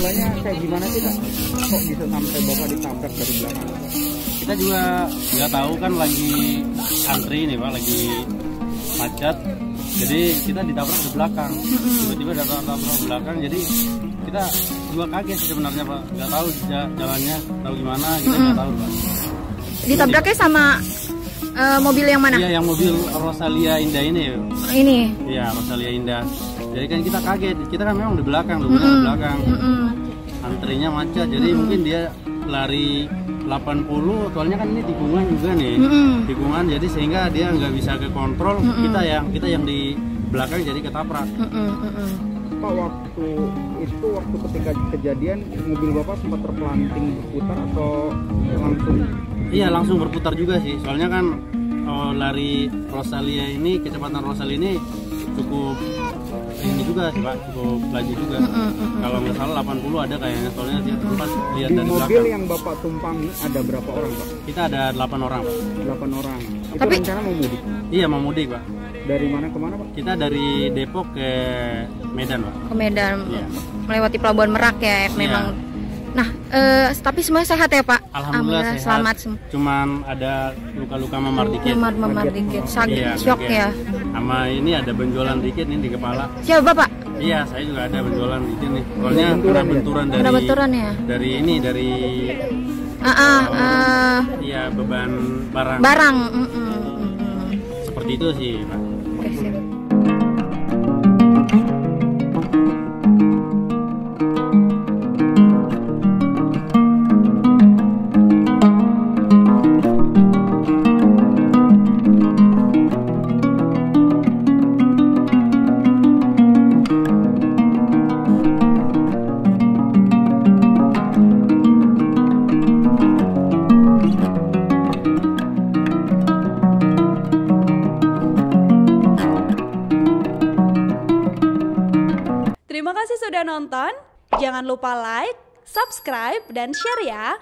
Ceritanya kayak gimana sih Kak? Kok bisa sampai Bapak ditabrak dari belakang? Kita juga nggak tahu kan, lagi antri nih Pak, lagi macet. Jadi kita ditabrak di belakang. Tiba-tiba ditabrak di belakang. Jadi kita juga kaget sih sebenarnya Pak. Nggak tahu jalannya, tahu gimana, kita nggak tahu Pak. Ditabraknya sama mobil yang mana? Iya, yang mobil Rosalia Indah ini. Ini. Iya, Rosalia Indah. Jadi kan kita kaget. Kita kan memang di belakang, di belakang. Antrinya macet. Jadi mungkin dia lari 80, soalnya kan ini tikungan juga nih. Tikungan, jadi sehingga dia nggak bisa ke kontrol. Kita yang di belakang jadi ketabrak. Pak, waktu ketika kejadian mobil Bapak sempat terpelanting berputar atau langsung? Iya, langsung berputar juga sih. Soalnya kan lari Rosalia ini, kecepatan Rosalia ini cukup ini juga sih Pak, cukup laju juga. Kalau nggak salah 80 ada kayaknya, soalnya dia tempat lihat dari belakang. Mobil yang Bapak tumpangi ada berapa orang Pak? Kita ada 8 orang Pak. 8 orang. Itu Tapi rencana mau mudik? Iya, mau mudik Pak. Dari mana ke mana Pak? Kita dari Depok ke Medan Pak. ke Medan, Iya. melewati Pelabuhan Merak ya, memang. Nah, tapi semuanya sehat ya Pak? Alhamdulillah sehat. Selamat. Cuman ada luka-luka memar dikit. Memar dikit, Iya, shock kaget. ya. Sama ini ada benjolan dikit nih di kepala. Siapa Bapak? Iya, saya juga ada benjolan dikit nih. Soalnya kena benturan dari. Ada benturan ya? Dari ini, dari. Iya, beban barang. Barang. Seperti itu sih Pak. Oke, siap. Terima kasih sudah nonton. Jangan lupa like, subscribe, dan share ya.